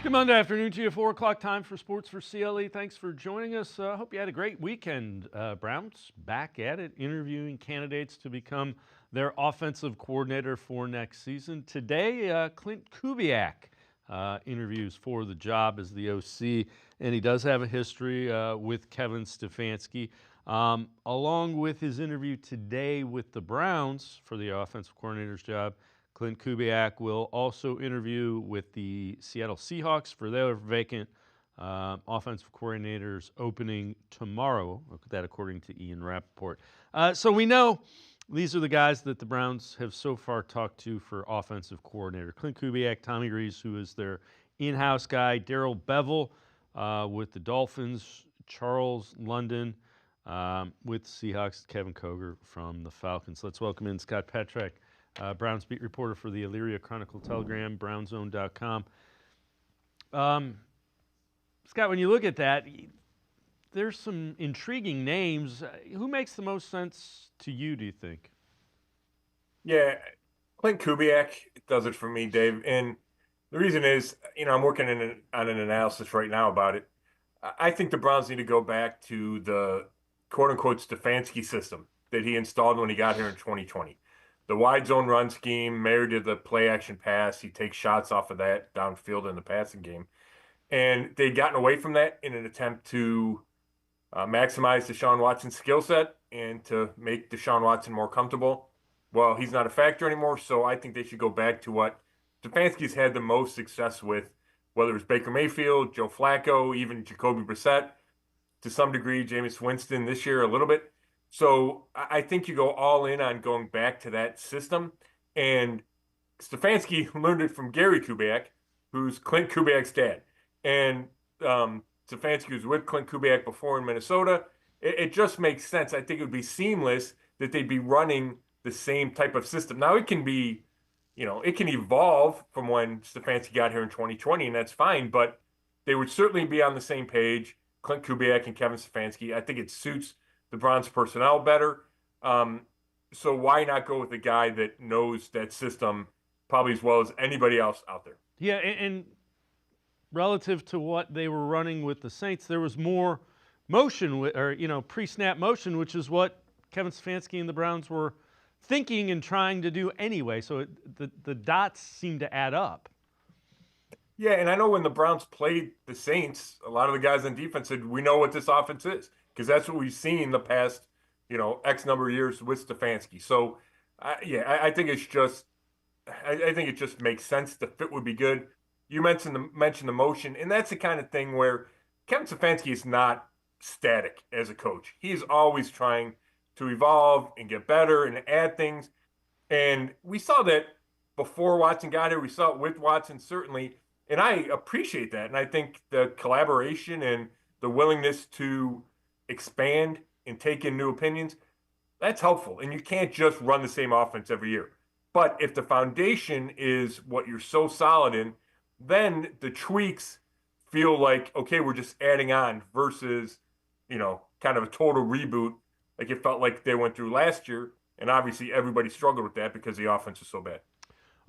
Good Monday afternoon to you, 4 o'clock time for Sports4CLE. Thanks for joining us. Hope you had a great weekend. Browns back at it, interviewing candidates to become their offensive coordinator for next season. Today, Clint Kubiak interviews for the job as the OC, and he does have a history with Kevin Stefanski. Along with his interview today with the Browns for the offensive coordinator's job, Clint Kubiak will also interview with the Seattle Seahawks for their vacant offensive coordinator's opening tomorrow. That according to Ian Rappaport. So we know these are the guys that the Browns have so far talked to for offensive coordinator. Clint Kubiak, Tommy Rees, who is their in-house guy, Darrell Bevell with the Dolphins, Charles London with the Seahawks, Kevin Koger from the Falcons. Let's welcome in Scott Petrak, Browns beat reporter for the Elyria Chronicle-Telegram, brownzone.com. Scott, when you look at that, there's some intriguing names. Who makes the most sense to you, do you think? Yeah, Clint Kubiak does it for me, Dave. And the reason is, I'm working on an analysis right now about it. I think the Browns need to go back to the quote-unquote Stefanski system that he installed when he got here in 2020. The wide zone run scheme, married to the play action pass. He takes shots off of that downfield in the passing game. And they'd gotten away from that in an attempt to maximize Deshaun Watson's skill set and to make Deshaun Watson more comfortable. Well, he's not a factor anymore, so I think they should go back to what Stefanski's had the most success with, whether it's Baker Mayfield, Joe Flacco, even Jacoby Brissett, to some degree, Jameis Winston this year a little bit. So I think you go all in on going back to that system. And Stefanski learned it from Gary Kubiak, who's Clint Kubiak's dad. And Stefanski was with Clint Kubiak before in Minnesota. It just makes sense. I think it would be seamless that they'd be running the same type of system. Now, it can be, it can evolve from when Stefanski got here in 2020, and that's fine. But they would certainly be on the same page, Clint Kubiak and Kevin Stefanski. I think it suits the Browns personnel better. So why not go with a guy that knows that system probably as well as anybody else out there? Yeah, and relative to what they were running with the Saints, there was more motion, pre-snap motion, which is what Kevin Stefanski and the Browns were thinking and trying to do anyway. So the dots seem to add up. Yeah, and I know when the Browns played the Saints, a lot of the guys on defense said, we know what this offense is, because that's what we've seen the past, X number of years with Stefanski. So, I think it's just, I think it just makes sense. The fit would be good. You mentioned the motion, and that's the kind of thing where Kevin Stefanski is not static as a coach. He's always trying to evolve and get better and add things. And we saw that before Watson got here. We saw it with Watson, certainly. And I appreciate that. And I think the collaboration and the willingness to expand and take in new opinions, that's helpful. And you can't just run the same offense every year. But if the foundation is what you're so solid in, then the tweaks feel like, okay, we're just adding on versus, kind of a total reboot like it felt like they went through last year. And obviously everybody struggled with that because the offense is so bad.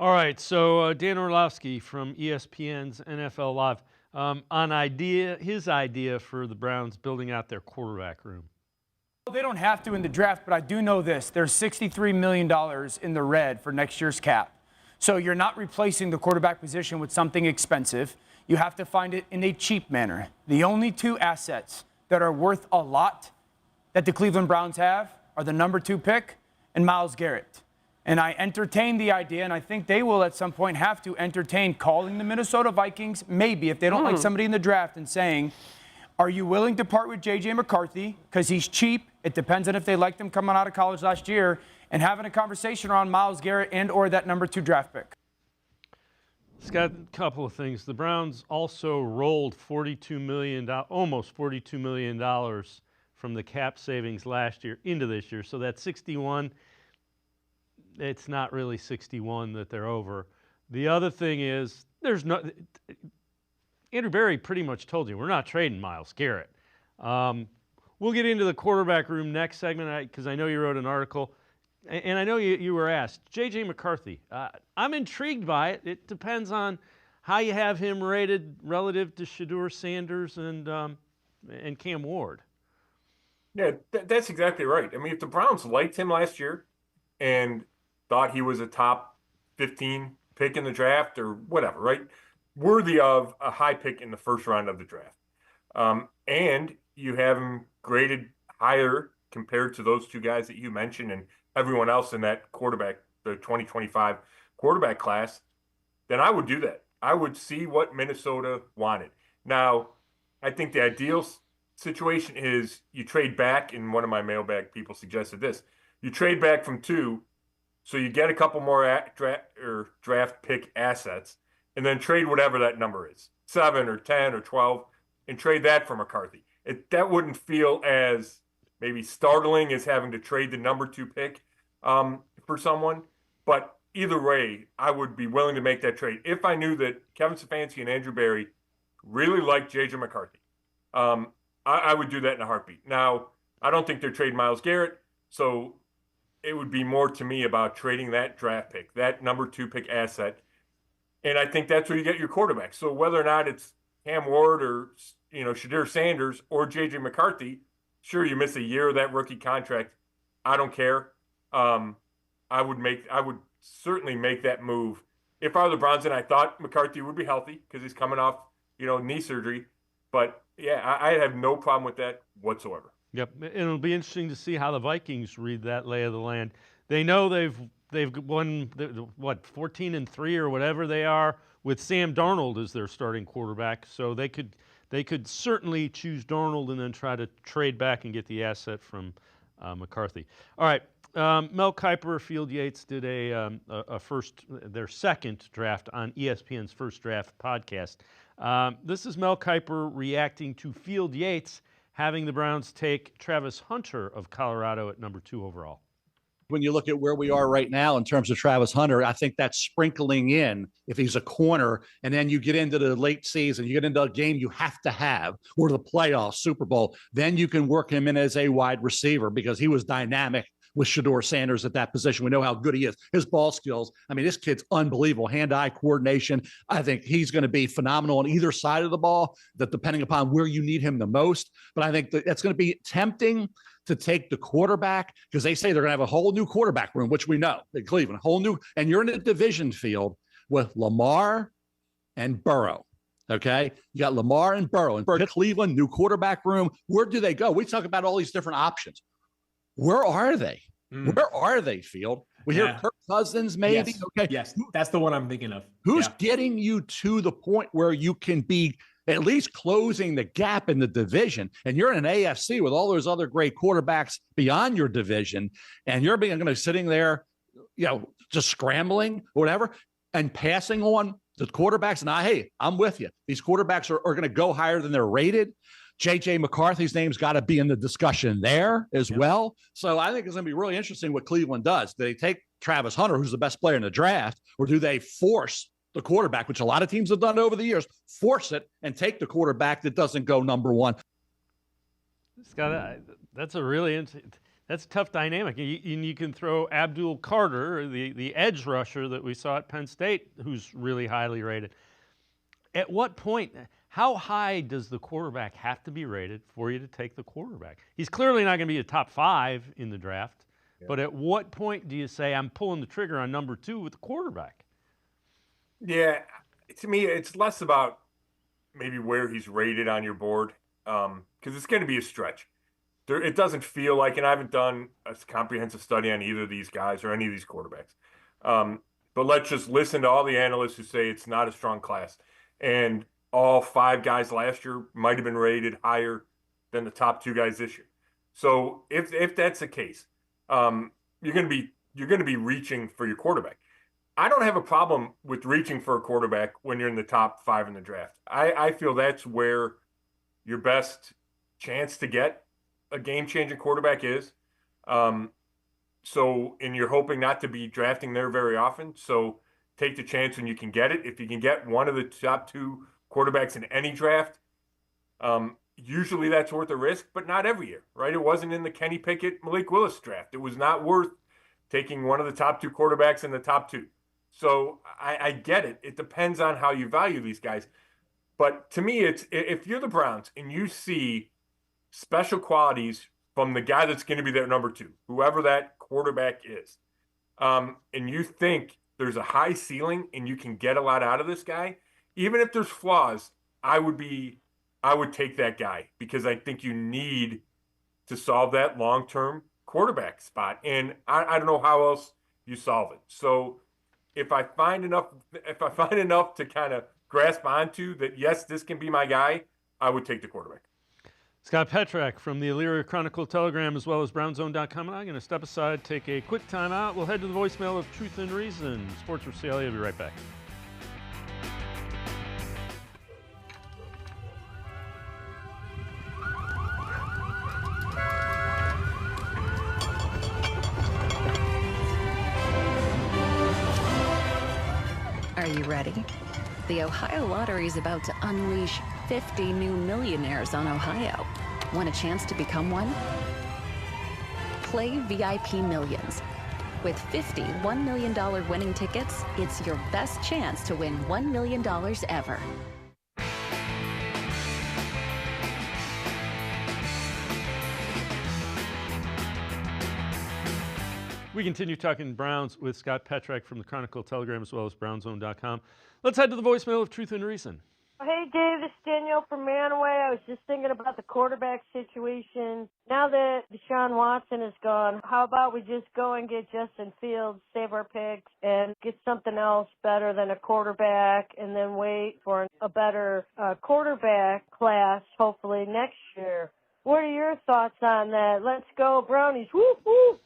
All right, so Dan Orlovsky from ESPN's NFL Live on his idea for the Browns building out their quarterback room. They don't have to in the draft, but I do know this. There's $63 million in the red for next year's cap. So you're not replacing the quarterback position with something expensive. You have to find it in a cheap manner. The only two assets that are worth a lot that the Cleveland Browns have are the number 2 pick and Myles Garrett. And I entertained the idea, and I think they will at some point have to entertain calling the Minnesota Vikings, maybe if they don't like somebody in the draft, and saying, are you willing to part with J.J. McCarthy because he's cheap? It depends on if they liked him coming out of college last year, and having a conversation around Myles Garrett and or that number 2 draft pick. Scott, a couple of things. The Browns also rolled almost $42 million from the cap savings last year into this year. So that's 61. It's not really 61 that they're over. The other thing is Andrew Berry pretty much told you, we're not trading Myles Garrett. We'll get into the quarterback room next segment because I know you wrote an article. And I know you were asked, J.J. McCarthy. I'm intrigued by it. It depends on how you have him rated relative to Shedeur Sanders and Cam Ward. Yeah, that's exactly right. I mean, if the Browns liked him last year and thought he was a top 15 pick in the draft or whatever, right? Worthy of a high pick in the first round of the draft. And you have him graded higher compared to those two guys that you mentioned and everyone else in that the 2025 quarterback class, then I would do that. I would see what Minnesota wanted. Now, I think the ideal situation is you trade back, and one of my mailbag people suggested this. You trade back from 2, so you get a couple more draft pick assets, and then trade whatever that number is, 7 or 10 or 12, and trade that for McCarthy. That wouldn't feel as maybe startling as having to trade the number 2 pick for someone, but either way, I would be willing to make that trade if I knew that Kevin Stefanski and Andrew Berry really liked J.J. McCarthy. I would do that in a heartbeat. Now, I don't think they're trading Myles Garrett, so it would be more to me about trading that draft pick, that number 2 pick asset, and I think that's where you get your quarterback. So whether or not it's Cam Ward or Shedeur Sanders or J.J. McCarthy, sure, you miss a year of that rookie contract. I don't care. I would certainly make that move if I were the Browns, and I thought McCarthy would be healthy because he's coming off knee surgery. But yeah, I have no problem with that whatsoever. Yep, and it'll be interesting to see how the Vikings read that lay of the land. They know they've won 14-3 or whatever they are with Sam Darnold as their starting quarterback. So they could certainly choose Darnold and then try to trade back and get the asset from McCarthy. All right, Mel Kiper, Field Yates did their second draft on ESPN's First Draft podcast. This is Mel Kiper reacting to Field Yates having the Browns take Travis Hunter of Colorado at number 2 overall. When you look at where we are right now in terms of Travis Hunter, I think that's sprinkling in if he's a corner, and then you get into the late season, you get into a game you have to have, or the playoffs, Super Bowl, then you can work him in as a wide receiver because he was dynamic with Shedeur Sanders at that position. We know how good he is. His ball skills. I mean, this kid's unbelievable. Hand-eye coordination. I think he's going to be phenomenal on either side of the ball, that depending upon where you need him the most. But I think that's going to be tempting to take the quarterback because they say they're going to have a whole new quarterback room, which we know in Cleveland, whole new, and you're in a division field with Lamar and Burrow. Okay. You got Lamar and Burrow and Cleveland, new quarterback room. Where do they go? We talk about all these different options. Where are they? Where are they, Field? We hear Kirk Cousins, maybe. Yes. Okay. Yes, that's the one I'm thinking of. Who's getting you to the point where you can be at least closing the gap in the division? And you're in an AFC with all those other great quarterbacks beyond your division, and you're going to be sitting there, just scrambling or whatever, and passing on the quarterbacks. And hey, I'm with you. These quarterbacks are going to go higher than they're rated. J.J. McCarthy's name's got to be in the discussion there as well. So I think it's going to be really interesting what Cleveland does. Do they take Travis Hunter, who's the best player in the draft, or do they force the quarterback, which a lot of teams have done over the years, force it and take the quarterback that doesn't go number 1? That's a tough dynamic. You can throw Abdul Carter, the edge rusher that we saw at Penn State, who's really highly rated. At what point, how high does the quarterback have to be rated for you to take the quarterback? He's clearly not going to be a top 5 in the draft, but at what point do you say, I'm pulling the trigger on number 2 with the quarterback? Yeah, to me, it's less about maybe where he's rated on your board because it's going to be a stretch. It doesn't feel like, and I haven't done a comprehensive study on either of these guys or any of these quarterbacks. But let's just listen to all the analysts who say it's not a strong class. And all 5 guys last year might have been rated higher than the top 2 guys this year. So if that's the case, you're going to be reaching for your quarterback. I don't have a problem with reaching for a quarterback when you're in the top 5 in the draft. I feel that's where your best chance to get a game-changing quarterback is. And you're hoping not to be drafting there very often. So take the chance when you can get it. If you can get one of the top 2 quarterbacks in any draft, usually that's worth a risk, but not every year, right? It wasn't in the Kenny Pickett, Malik Willis draft. It was not worth taking one of the top 2 quarterbacks in the top 2. So I get it. It depends on how you value these guys. But to me, it's if you're the Browns and you see special qualities from the guy that's going to be their number two, whoever that quarterback is, and you think there's a high ceiling and you can get a lot out of this guy, even if there's flaws, I would take that guy because I think you need to solve that long-term quarterback spot. And I don't know how else you solve it. So if I find enough to kind of grasp onto that, yes, this can be my guy, I would take the quarterback. Scott Petrak from the Elyria Chronicle-Telegram as well as BrownZone.com. And I'm going to step aside, take a quick timeout. We'll head to the voicemail of Truth and Reason. Sports4CLE will be right back. Are you ready? The Ohio Lottery is about to unleash 50 new millionaires on Ohio. Want a chance to become one? Play VIP Millions. With 50 $1 million winning tickets, it's your best chance to win $1 million ever. We continue talking Browns with Scott Petrak from the Chronicle-Telegram as well as BrownZone.com. Let's head to the voicemail of Truth and Reason. Hey, Dave, this is Danielle from Manaway. I was just thinking about the quarterback situation. Now that Deshaun Watson is gone, how about we just go and get Justin Fields, save our picks, and get something else better than a quarterback, and then wait for a better quarterback class, hopefully, next year. What are your thoughts on that? Let's go, Brownies. Woo, woo!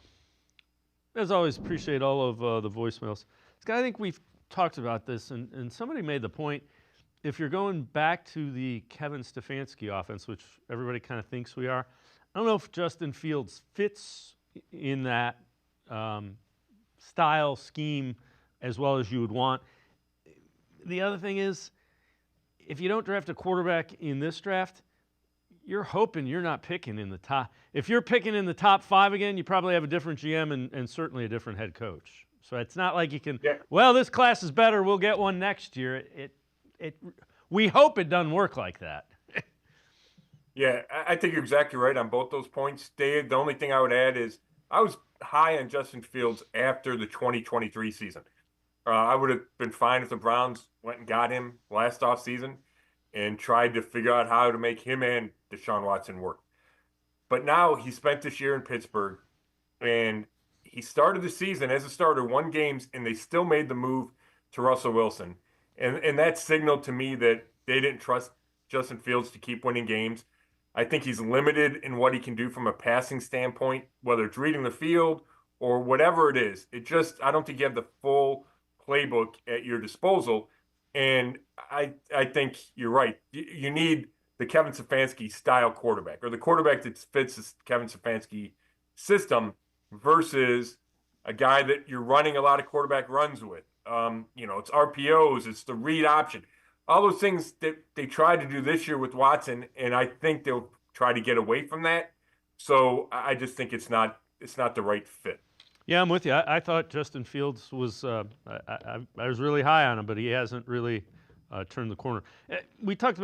As always, appreciate all of the voicemails. Scott, I think we've talked about this, and somebody made the point, if you're going back to the Kevin Stefanski offense, which everybody kind of thinks we are, I don't know if Justin Fields fits in that style scheme as well as you would want. The other thing is, if you don't draft a quarterback in this draft, you're hoping you're not picking in the top. If you're picking in the top 5 again, you probably have a different GM and certainly a different head coach. So it's not like you can, well, this class is better, we'll get one next year. We hope it doesn't work like that. Yeah, I think you're exactly right on both those points, Dave. The only thing I would add is I was high on Justin Fields after the 2023 season. I would have been fine if the Browns went and got him last offseason and tried to figure out how to make him and Deshaun Watson work. But now he spent this year in Pittsburgh, and he started the season as a starter, won games, and they still made the move to Russell Wilson. And that signaled to me that they didn't trust Justin Fields to keep winning games. I think he's limited in what he can do from a passing standpoint, whether it's reading the field or whatever it is. I don't think you have the full playbook at your disposal. And I think you're right. You need the Kevin Stefanski style quarterback, or the quarterback that fits the Kevin Stefanski system, versus a guy that you're running a lot of quarterback runs with. It's RPOs, it's the read option, all those things that they tried to do this year with Watson, and I think they'll try to get away from that. So I just think it's not the right fit. Yeah, I'm with you. I thought Justin Fields was I was really high on him, but he hasn't really turned the corner. We've talked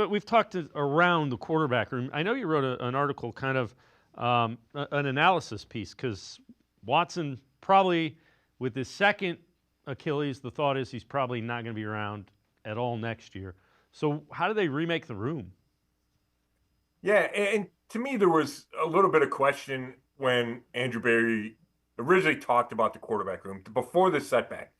around the quarterback room. I know you wrote an article, kind of an analysis piece, because Watson probably, with his second Achilles, the thought is he's probably not going to be around at all next year. So how do they remake the room? Yeah, and to me there was a little bit of question when Andrew Berry originally talked about the quarterback room before this setback.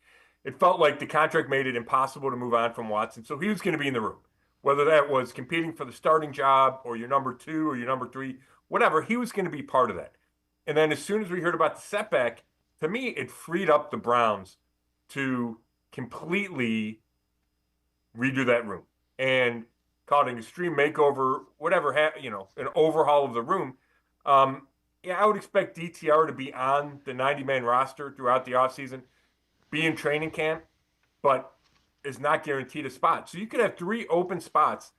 It felt like the contract made it impossible to move on from Watson, so he was going to be in the room. Whether that was competing for the starting job or your number 2 or your number 3, whatever, he was going to be part of that. And then as soon as we heard about the setback, to me it freed up the Browns to completely redo that room and call it an extreme makeover, whatever, an overhaul of the room. I would expect DTR to be on the 90-man roster throughout the offseason, be in training camp, but is not guaranteed a spot. So you could have 3 open spots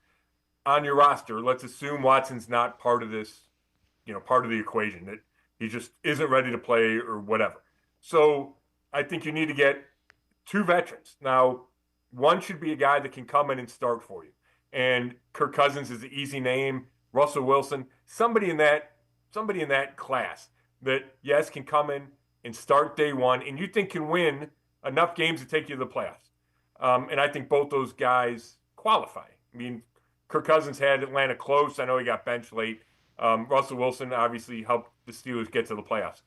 on your roster. Let's assume Watson's not part of this, part of the equation, that he just isn't ready to play or whatever. So I think you need to get two veterans. Now, one should be a guy that can come in and start for you. And Kirk Cousins is an easy name. Russell Wilson, somebody in that class that, yes, can come in and start day one, and you think can win enough games to take you to the playoffs. And I think both those guys qualify. I mean, Kirk Cousins had Atlanta close. I know he got benched late. Russell Wilson obviously helped the Steelers get to the playoffs.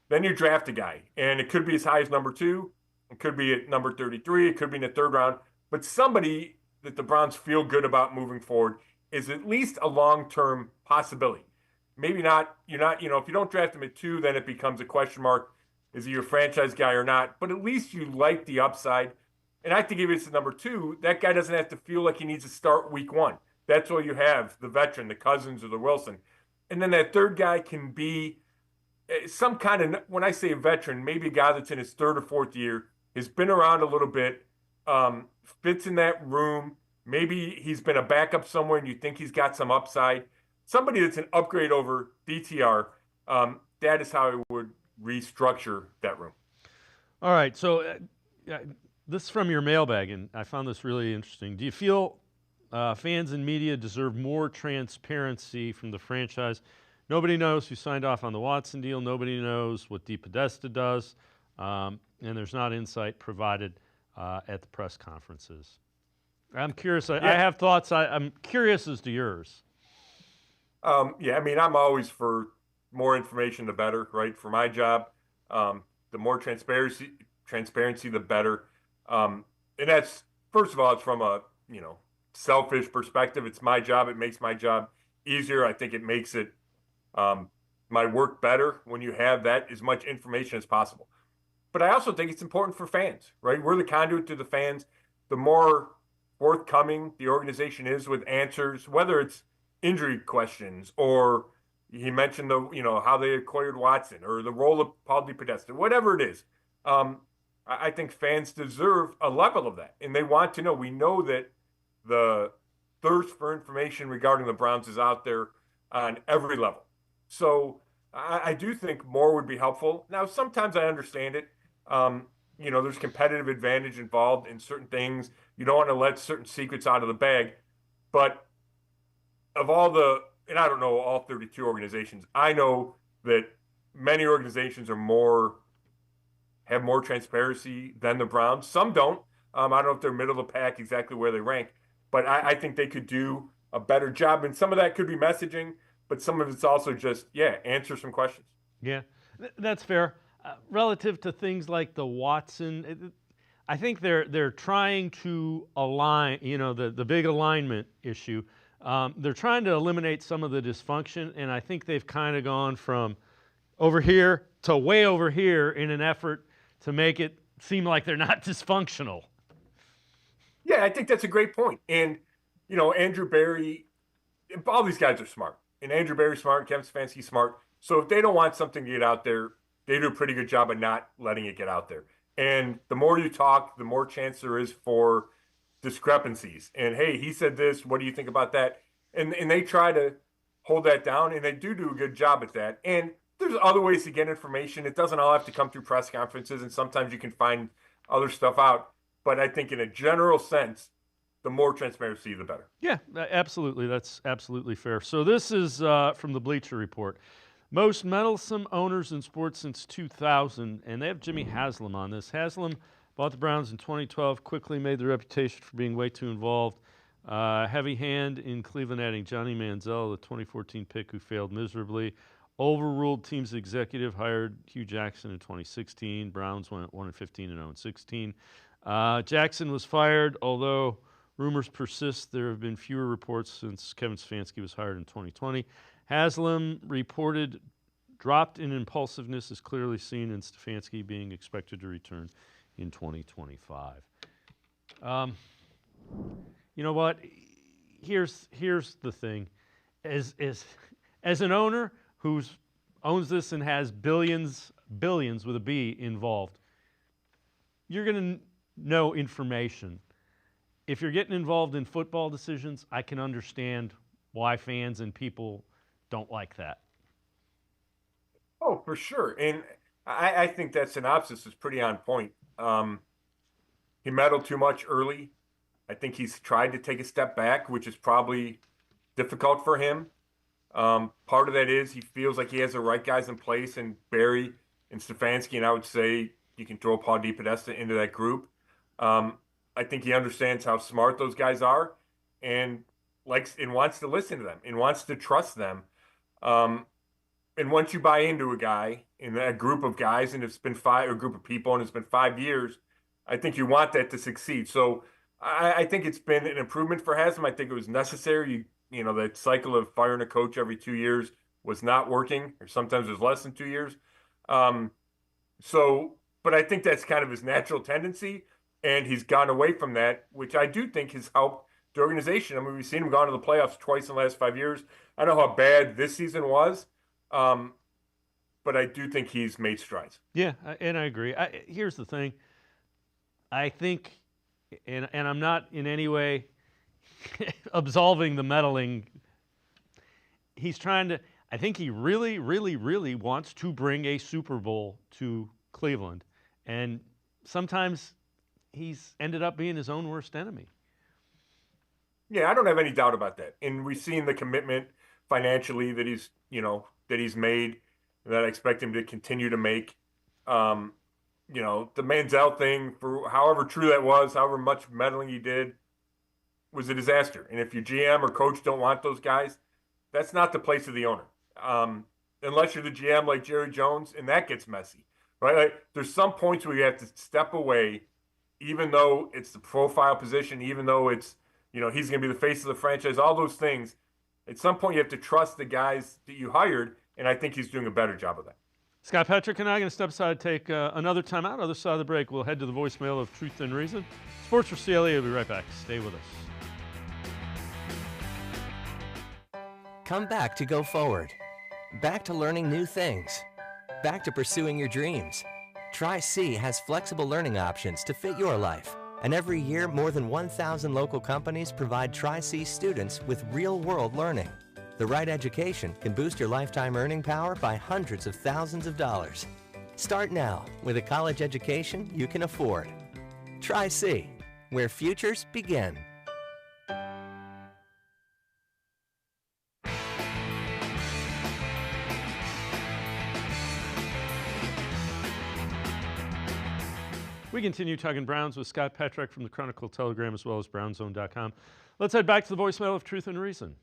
Then you draft a guy, and it could be as high as number 2. It could be at number 33. It could be in the 3rd round. But somebody that the Browns feel good about moving forward is at least a long-term possibility. Maybe not, if you don't draft him at 2, then it becomes a question mark. Is he your franchise guy or not? But at least you like the upside. And I think if it's number 2, that guy doesn't have to feel like he needs to start week 1. That's why you have the veteran, the Cousins or the Wilson. And then that 3rd guy can be some kind of, when I say a veteran, maybe a guy that's in his 3rd or 4th year, has been around a little bit, fits in that room. Maybe he's been a backup somewhere and you think he's got some upside. Somebody that's an upgrade over DTR, that is how I would restructure that room. All right, so this is from your mailbag, and I found this really interesting. Do you feel fans and media deserve more transparency from the franchise? Nobody knows who signed off on the Watson deal. Nobody knows what DePodesta does, and there's not insight provided at the press conferences. I'm curious. I have thoughts. I'm curious as to yours. I mean, I'm always for more information, the better, right? For my job, the more transparency, the better. And that's, first of all, it's from a, selfish perspective. It's my job. It makes my job easier. I think it makes it my work better when you have that as much information as possible. But I also think it's important for fans, right? We're the conduit to the fans. The more forthcoming the organization is with answers, whether it's injury questions or he mentioned how they acquired Watson or the role of Paul DePodesta, whatever it is. I think fans deserve a level of that, and they want to know. We know that the thirst for information regarding the Browns is out there on every level. So I do think more would be helpful. Now, sometimes I understand it. There's competitive advantage involved in certain things. You don't want to let certain secrets out of the bag. But of and I don't know all 32 organizations, I know that many organizations have more transparency than the Browns. Some don't. I don't know if they're middle of the pack, exactly where they rank. But I think they could do a better job. And some of that could be messaging, but some of it's also just, answer some questions. Yeah, that's fair. Relative to things like the Watson, I think they're trying to align, the big alignment issue. They're trying to eliminate some of the dysfunction, and I think they've kind of gone from over here to way over here in an effort to make it seem like they're not dysfunctional. Yeah, I think that's a great point. And, Andrew Berry, all these guys are smart. And Andrew Berry's smart, Kevin Stefanski's smart. So if they don't want something to get out there, they do a pretty good job of not letting it get out there. And the more you talk, the more chance there is for discrepancies. And, hey, he said this. What do you think about that? And they try to hold that down, and they do a good job at that. And there's other ways to get information. It doesn't all have to come through press conferences, and sometimes you can find other stuff out. But I think in a general sense, the more transparency, the better. Yeah, absolutely. That's absolutely fair. So this is from the Bleacher Report. Most meddlesome owners in sports since 2000, and they have Jimmy Haslam on this. Haslam bought the Browns in 2012, quickly made the reputation for being way too involved. Heavy hand in Cleveland adding Johnny Manziel, the 2014 pick who failed miserably. Overruled team's executive, hired Hugh Jackson in 2016. Browns went 1-15 and 0-16. Jackson was fired, although rumors persist. There have been fewer reports since Kevin Stefanski was hired in 2020. Haslam reported dropped in impulsiveness is clearly seen in Stefanski being expected to return in 2025. You know what? Here's the thing. As an owner who owns this and has billions with a B involved, you're going to know information. If you're getting involved in football decisions, I can understand why fans and people don't like that. Oh, for sure. And I think that synopsis is pretty on point. he meddled too much early. I think he's tried to take a step back, which is probably difficult for him. Part of that is he feels like he has the right guys in place, and Barry and Stefanski, and I would say you can throw Paul DePodesta into that group. I think he understands how smart those guys are, and likes and wants to listen to them and wants to trust them. And once you buy into a guy in a group of guys, and it's been a group of people, and it's been 5 years, I think you want that to succeed. So I think it's been an improvement for Haslam. I think it was necessary. You know, that cycle of firing a coach every 2 years was not working, or sometimes it was less than 2 years. But I think that's kind of his natural tendency, and he's gone away from that, which I do think has helped the organization. I mean, we've seen him go to the playoffs twice in the last 5 years. I don't know how bad this season was, but I do think he's made strides. Yeah, and I agree. Here's the thing. I think, and I'm not in any way absolving the meddling. He's trying to, I think he really, really, really wants to bring a Super Bowl to Cleveland. And sometimes he's ended up being his own worst enemy. Yeah, I don't have any doubt about that. And we've seen the commitment financially that he's made, that I expect him to continue to make. The Manziel thing, for however true that was, however much meddling he did, was a disaster. And if your GM or coach don't want those guys, that's not the place of the owner. Unless you're the GM like Jerry Jones, and that gets messy, right? Like, there's some points where you have to step away, even though it's the profile position, even though it's, he's going to be the face of the franchise, all those things. At some point, you have to trust the guys that you hired, and I think he's doing a better job of that. Scott Petrick and I are going to step aside, take another timeout. Other side of the break, we'll head to the voicemail of Truth and Reason. Sports for CLE will be right back. Stay with us. Come back to go forward. Back to learning new things. Back to pursuing your dreams. Tri-C has flexible learning options to fit your life. And every year, more than 1,000 local companies provide Tri-C students with real-world learning. The right education can boost your lifetime earning power by hundreds of thousands of dollars. Start now with a college education you can afford. Tri-C, where futures begin. We continue talking Browns with Scott Petrick from the Chronicle Telegram, as well as brownzone.com. Let's head back to the voicemail of Truth and Reason.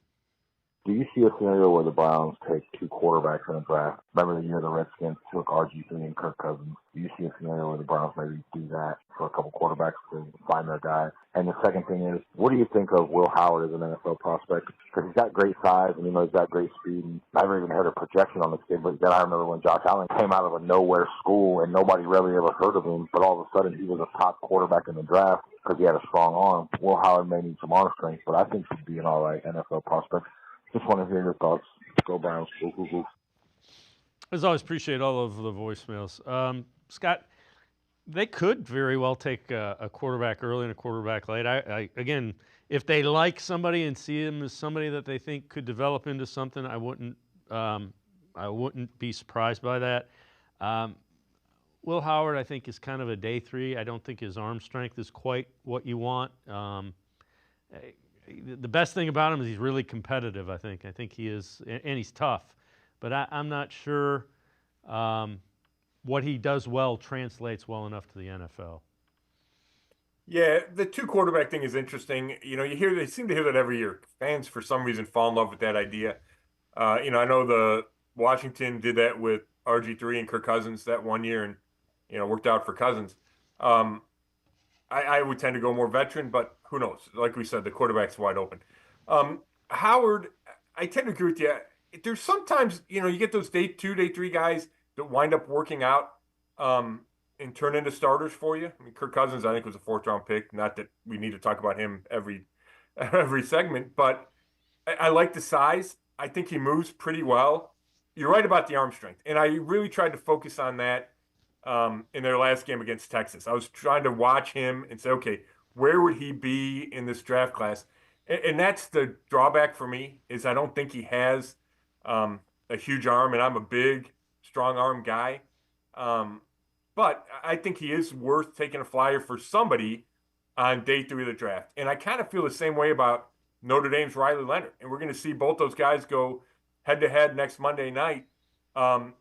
Do you see a scenario where the Browns take 2 quarterbacks in the draft? Remember the year the Redskins took RG3 and Kirk Cousins? Do you see a scenario where the Browns maybe do that for a couple quarterbacks to find their guy? And the second thing is, what do you think of Will Howard as an NFL prospect? Because he's got great size and he's got great speed. And I haven't even heard a projection on this kid, but then I remember when Josh Allen came out of a nowhere school and nobody really ever heard of him, but all of a sudden he was a top quarterback in the draft because he had a strong arm. Will Howard may need some arm strength, but I think he'd be an all right NFL prospect. Just want to hear your thoughts. Go Browns. Go. As always, appreciate all of the voicemails. Scott, they could very well take a quarterback early and a quarterback late. I again, if they like somebody and see him as somebody that they think could develop into something, I wouldn't be surprised by that. Will Howard, I think, is kind of a day 3. I don't think his arm strength is quite what you want. The best thing about him is he's really competitive, I think. I think he is, and he's tough. But I'm not sure what he does well translates well enough to the NFL. Yeah, the 2 quarterback thing is interesting. They seem to hear that every year. Fans, for some reason, fall in love with that idea. I know the Washington did that with RG3 and Kirk Cousins that one year, and worked out for Cousins. I would tend to go more veteran, but who knows? Like we said, the quarterback's wide open. Howard, I tend to agree with you. There's sometimes, you get those day 2, day 3 guys that wind up working out and turn into starters for you. I mean, Kirk Cousins, I think, was a 4th-round pick. Not that we need to talk about him every segment, but I like the size. I think he moves pretty well. You're right about the arm strength, and I really tried to focus on that in their last game against Texas. I was trying to watch him and say, okay, where would he be in this draft class? And that's the drawback for me, is I don't think he has a huge arm, and I'm a big, strong arm guy. But I think he is worth taking a flyer for somebody on day 3 of the draft. And I kind of feel the same way about Notre Dame's Riley Leonard. And we're going to see both those guys go head-to-head next Monday night. And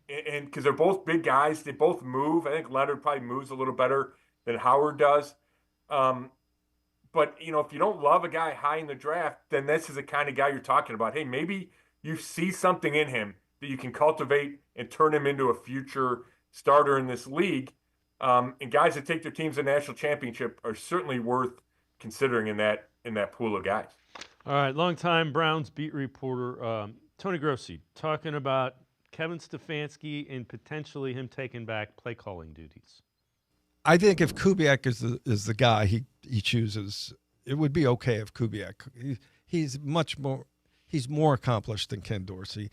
because they're both big guys, they both move. I think Leonard probably moves a little better than Howard does. But, if you don't love a guy high in the draft, then this is the kind of guy you're talking about. Hey, maybe you see something in him that you can cultivate and turn him into a future starter in this league. And guys that take their teams to the national championship are certainly worth considering in that pool of guys. All right, longtime Browns beat reporter Tony Grossi talking about Kevin Stefanski and potentially him taking back play calling duties. I think if Kubiak is the guy he chooses, it would be okay if Kubiak. He's more accomplished than Ken Dorsey.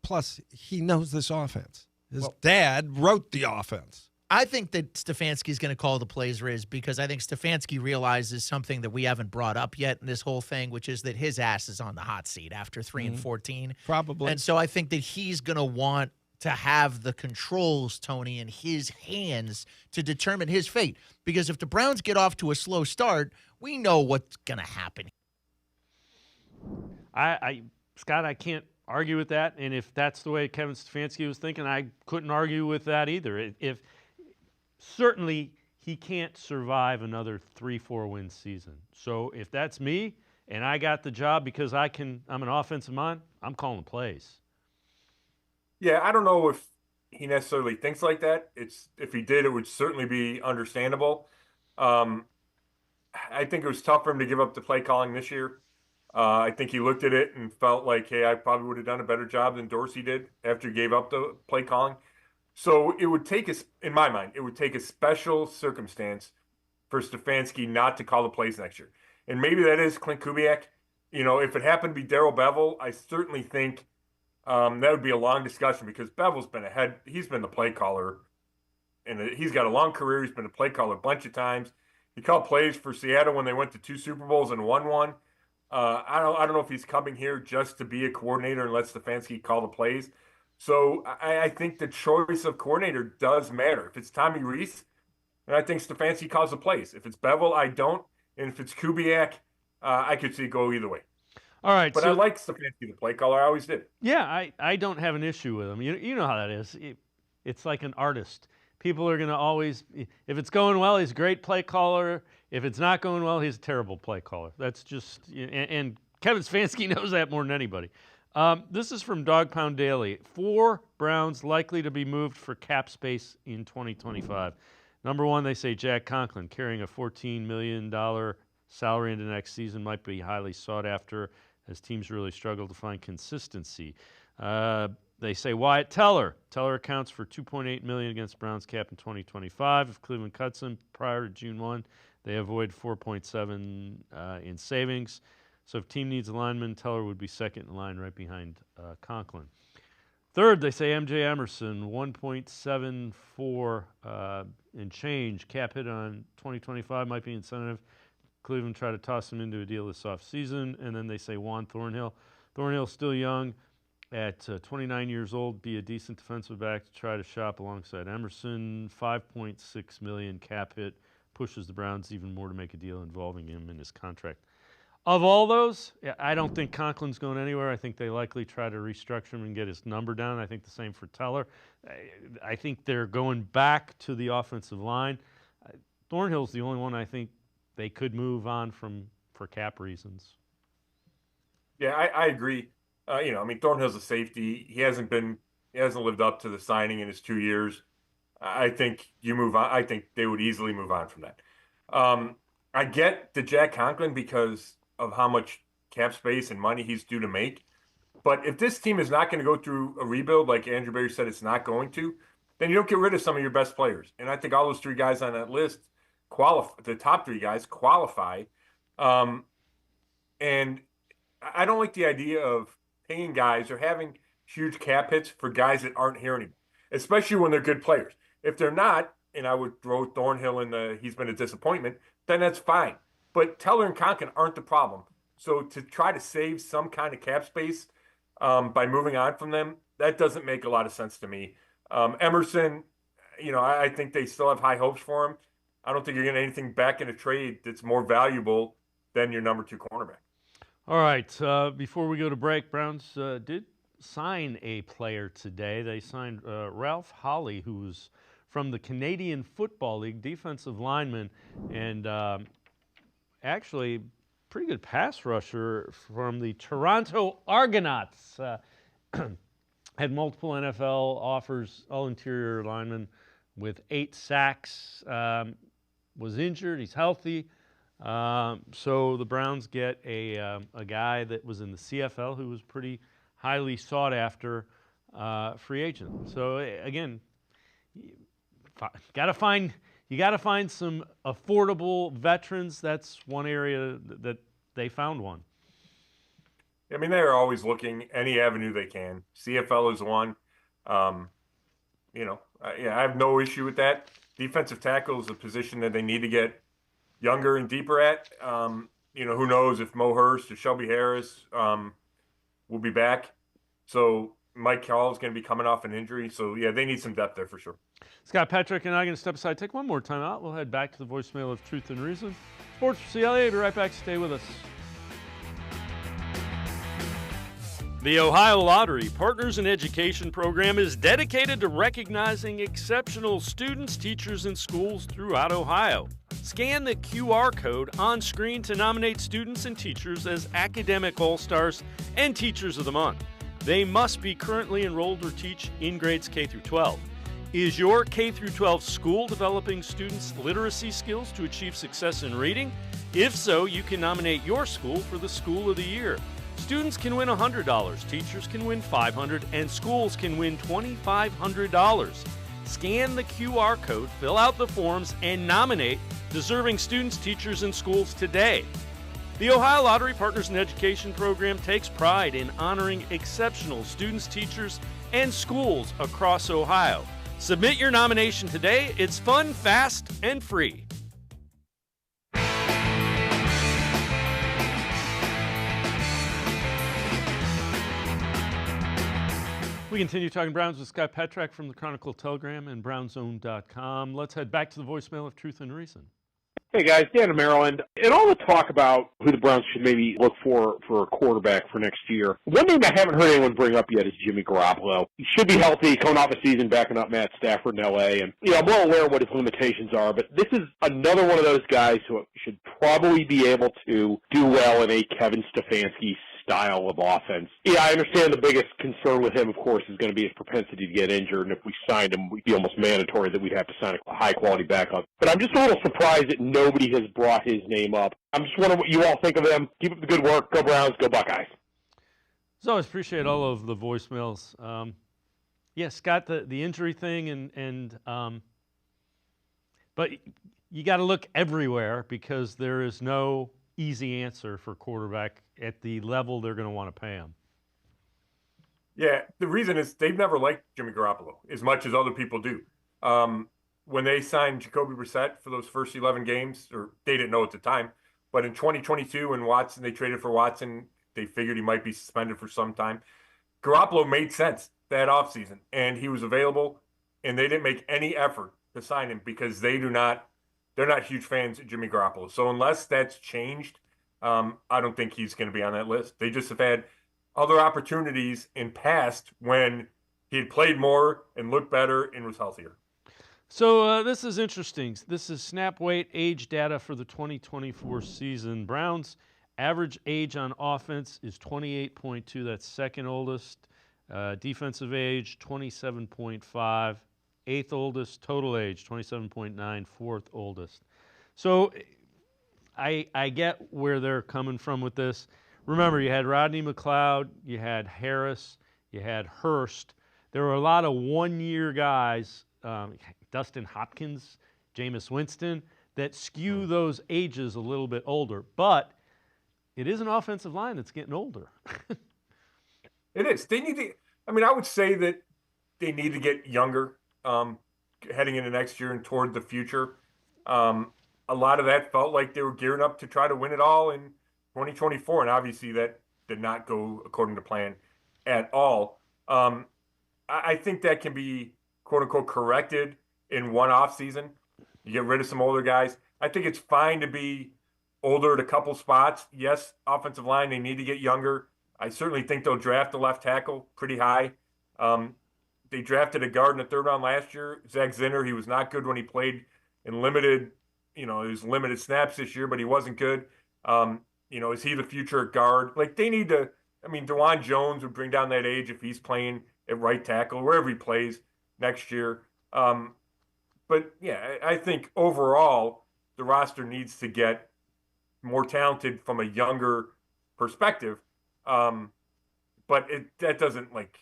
Plus, he knows this offense. His dad wrote the offense. I think that Stefanski's going to call the plays, Riz, because I think Stefanski realizes something that we haven't brought up yet in this whole thing, which is that his ass is on the hot seat after 3-14. Probably. And so I think that he's going to want to have the controls, Tony, in his hands to determine his fate. Because if the Browns get off to a slow start, we know what's going to happen. Scott, I can't argue with that. And if that's the way Kevin Stefanski was thinking, I couldn't argue with that either. Certainly, he can't survive another 3-4 win season. So if that's me and I got the job because I'm an offensive mind, I'm calling the plays. Yeah, I don't know if he necessarily thinks like that. If he did, it would certainly be understandable. I think it was tough for him to give up the play calling this year. I think he looked at it and felt like, hey, I probably would have done a better job than Dorsey did after he gave up the play calling. So it would take in my mind, it would take a special circumstance for Stefanski not to call the plays next year. And maybe that is Clint Kubiak. If it happened to be Darrell Bevell, I certainly think that would be a long discussion because Bevel's been ahead. He's been the play caller, and he's got a long career. He's been a play caller a bunch of times. He called plays for Seattle when they went to 2 Super Bowls and won one. I don't know if he's coming here just to be a coordinator and let Stefanski call the plays. So I think the choice of coordinator does matter. If it's Tommy Rees, then I think Stefanski calls the plays. If it's Bevell, I don't. And if it's Kubiak, I could see it go either way. All right. But I like Stefanski, the play caller. I always did. Yeah, I don't have an issue with him. You know how that is. It's like an artist. People are going to always, if it's going well, he's a great play caller. If it's not going well, he's a terrible play caller. That's just, and Kevin Stefanski knows that more than anybody. This is from Dog Pound Daily. 4 Browns likely to be moved for cap space in 2025. Number 1, they say Jack Conklin carrying a $14 million salary into next season might be highly sought after as teams really struggle to find consistency. They say Wyatt Teller. Teller accounts for $2.8 million against Browns cap in 2025. If Cleveland cuts him prior to June 1, they avoid $4.7 in savings. So if team needs a lineman, Teller would be second in line right behind Conklin. Third, they say MJ Emerson, 1.74 and change. Cap hit on 2025 might be incentive. Cleveland try to toss him into a deal this offseason. And then they say Juan Thornhill. Thornhill's still young at 29 years old, be a decent defensive back to try to shop alongside Emerson. $5.6 million cap hit pushes the Browns even more to make a deal involving him in his contract. Of all those, I don't think Conklin's going anywhere. I think they likely try to restructure him and get his number down. I think the same for Teller. I think they're going back to the offensive line. Thornhill's the only one I think they could move on from for cap reasons. Yeah, I agree. Thornhill's a safety. He hasn't lived up to the signing in his 2 years. I think you move on. I think they would easily move on from that. I get the Jack Conklin because of how much cap space and money he's due to make. But if this team is not going to go through a rebuild, like Andrew Berry said it's not going to, then you don't get rid of some of your best players. And I think all those 3 guys on that list the top 3 guys qualify. And I don't like the idea of paying guys or having huge cap hits for guys that aren't here anymore, especially when they're good players. If they're not, and I would throw Thornhill in he's been a disappointment, then that's fine. But Teller and Conklin aren't the problem. So to try to save some kind of cap space by moving on from them, that doesn't make a lot of sense to me. Emerson, I think they still have high hopes for him. I don't think you're getting anything back in a trade that's more valuable than your number 2 cornerback. All right. Before we go to break, Browns did sign a player today. They signed Ralph Holly, who's from the Canadian Football League, defensive lineman, and actually pretty good pass rusher from the Toronto Argonauts. Had multiple NFL offers, all interior lineman with 8 sacks. Was injured. He's healthy. So the Browns get a guy that was in the CFL who was pretty highly sought after free agent. So again, you got to find some affordable veterans. That's one area that they found one. I mean, they're always looking any avenue they can. CFL is one. I have no issue with that. Defensive tackle is a position that they need to get younger and deeper at. Who knows if Mo Hurst or Shelby Harris will be back. So Mike Hall is going to be coming off an injury. So, yeah, they need some depth there for sure. Scott Petrick and I are going to step aside, take one more time out. We'll head back to the voicemail of Truth and Reason. Sports4CLE, be right back. Stay with us. The Ohio Lottery Partners in Education program is dedicated to recognizing exceptional students, teachers, and schools throughout Ohio. Scan the QR code on screen to nominate students and teachers as Academic All-Stars and Teachers of the Month. They must be currently enrolled or teach in grades K through 12. Is your K through 12 school developing students' literacy skills to achieve success in reading? If so, you can nominate your school for the School of the Year. Students can win $100, teachers can win $500, and schools can win $2,500. Scan the QR code, fill out the forms, and nominate deserving students, teachers, and schools today. The Ohio Lottery Partners in Education program takes pride in honoring exceptional students, teachers, and schools across Ohio. Submit your nomination today. It's fun, fast, and free. We continue talking Browns with Scott Petrick from the Chronicle Telegram and brownzone.com. Let's head back to the voicemail of Truth and Reason. Hey guys, Dan in Maryland. In all the talk about who the Browns should maybe look for a quarterback for next year, one name I haven't heard anyone bring up yet is Jimmy Garoppolo. He should be healthy, coming off a season backing up Matt Stafford in L.A. And I'm well aware of what his limitations are, but this is another one of those guys who should probably be able to do well in a Kevin Stefanski style of offense. Yeah, I understand the biggest concern with him, of course, is going to be his propensity to get injured, and if we signed him, we'd be almost mandatory that we'd have to sign a high-quality backup. But I'm just a little surprised that nobody has brought his name up. I'm just wondering what you all think of him. Keep up the good work. Go Browns. Go Buckeyes. As always, appreciate all of the voicemails. Scott, the injury thing, but you got to look everywhere because there is no easy answer for quarterback at the level they're going to want to pay him. Yeah, the reason is they've never liked Jimmy Garoppolo as much as other people do. When they signed Jacoby Brissett for those first 11 games, or they didn't know at the time, but in 2022 when they traded for Watson, they figured he might be suspended for some time. Garoppolo made sense that offseason, and he was available, and they didn't make any effort to sign him because they're not huge fans of Jimmy Garoppolo. So unless that's changed, I don't think he's going to be on that list. They just have had other opportunities in past when he had played more and looked better and was healthier. So this is interesting. This is snap weight age data for the 2024 season. Browns' average age on offense is 28.2. That's second oldest. Defensive age, 27.5. Eighth oldest. Total age, 27.9. Fourth oldest. So I get where they're coming from with this. Remember, you had Rodney McLeod, you had Harris, you had Hurst. There were a lot of one-year guys, Dustin Hopkins, Jameis Winston, that skew those ages a little bit older. But it is an offensive line that's getting older. It is. They need to. I mean, I would say that they need to get younger heading into next year and toward the future. A lot of that felt like they were gearing up to try to win it all in 2024, and obviously that did not go according to plan at all. I think that can be, quote-unquote, corrected in one offseason. You get rid of some older guys. I think it's fine to be older at a couple spots. Yes, offensive line, they need to get younger. I certainly think they'll draft the left tackle pretty high. They drafted a guard in the third round last year, Zach Zinner. He was not good when he played in limited snaps this year, but he wasn't good. Is he the future guard? Like, they need to, DeJuan Jones would bring down that age if he's playing at right tackle, wherever he plays next year. But yeah, I think overall the roster needs to get more talented from a younger perspective. But that doesn't, like,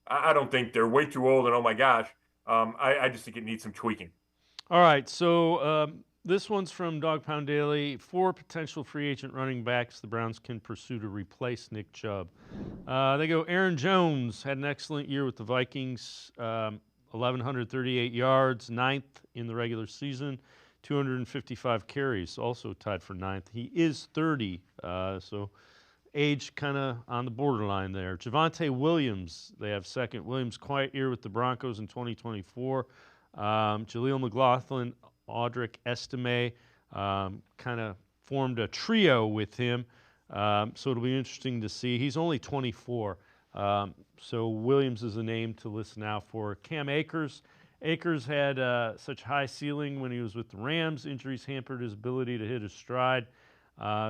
I don't think they're way too old and oh my gosh. I just think it needs some tweaking. All right, so this one's from Dog Pound Daily. 4 potential free agent running backs the Browns can pursue to replace Nick Chubb. They go Aaron Jones, had an excellent year with the Vikings, 1,138 yards, 9th in the regular season, 255 carries, also tied for 9th. He is 30, so age kind of on the borderline there. Javonte Williams, they have second. Williams, quiet year with the Broncos in 2024. Jaleel McLaughlin, Audric Estime, kind of formed a trio with him. So it'll be interesting to see. He's only 24. So Williams is a name to listen out for. Cam Akers. Akers had such high ceiling when he was with the Rams. Injuries hampered his ability to hit his stride.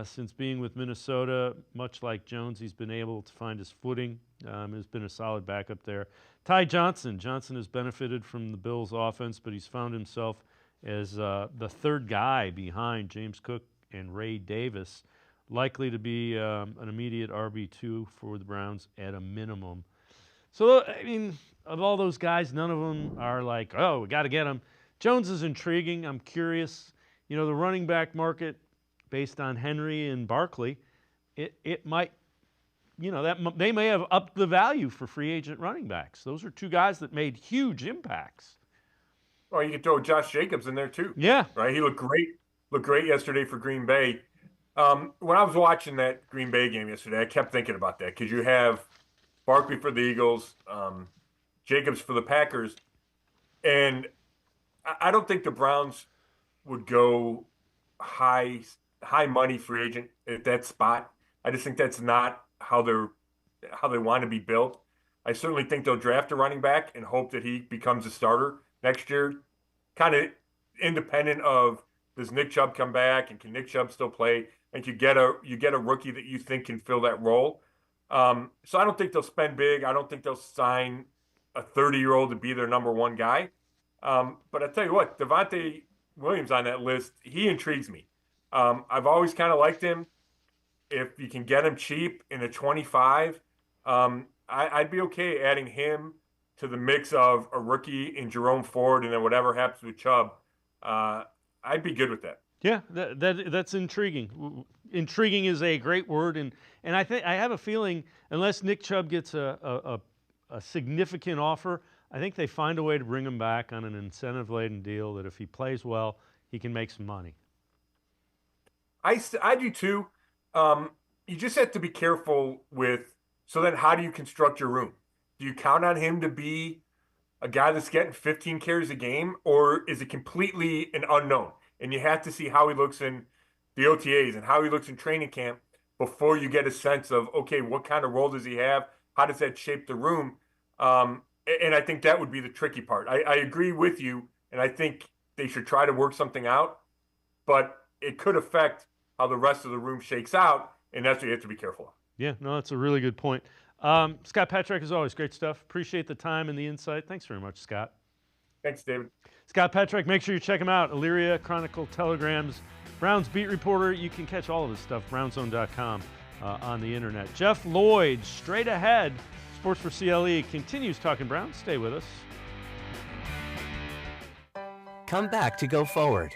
Since being with Minnesota, much like Jones, he's been able to find his footing. Has been a solid backup there. Ty Johnson. Johnson has benefited from the Bills' offense, but he's found himself as the third guy behind James Cook and Ray Davis, likely to be an immediate RB2 for the Browns at a minimum. So, of all those guys, none of them are like, oh, we got to get him. Jones is intriguing. I'm curious. The running back market, based on Henry and Barkley, it might, they may have upped the value for free agent running backs. Those are 2 guys that made huge impacts. Well, you could throw Josh Jacobs in there too. Yeah. Right? He looked great yesterday for Green Bay. When I was watching that Green Bay game yesterday, I kept thinking about that because you have Barkley for the Eagles, Jacobs for the Packers, and I don't think the Browns would go high money free agent at that spot. I just think that's not how they want to be built. I certainly think they'll draft a running back and hope that he becomes a starter next year, kind of independent of does Nick Chubb come back and can Nick Chubb still play? And you get a rookie that you think can fill that role. So I don't think they'll spend big. I don't think they'll sign a 30-year-old to be their number 1 guy. But I tell you what, Devontae Williams on that list, he intrigues me. I've always kind of liked him. If you can get him cheap in a 25, I'd be okay adding him to the mix of a rookie in Jerome Ford and then whatever happens with Chubb. I'd be good with that. Yeah, that's intriguing. Intriguing is a great word, and I have a feeling unless Nick Chubb gets a significant offer, I think they find a way to bring him back on an incentive-laden deal that if he plays well, he can make some money. I do too. You just have to be careful with. So then, how do you construct your room? Do you count on him to be a guy that's getting 15 carries a game, or is it completely an unknown? And you have to see how he looks in the OTAs and how he looks in training camp before you get a sense of, okay, what kind of role does he have? How does that shape the room? And I think that would be the tricky part. I agree with you, and I think they should try to work something out, but it could affect how the rest of the room shakes out, and that's what you have to be careful of. Yeah, no, that's a really good point. Scott Petrak, as always, great stuff. Appreciate the time and the insight. Thanks very much, Scott. Thanks, David. Scott Petrak, make sure you check him out. Illyria Chronicle Telegrams, Browns beat reporter. You can catch all of his stuff, brownzone.com, on the internet. Jeff Lloyd, straight ahead. Sports4CLE continues talking Browns. Stay with us. Come back to go forward.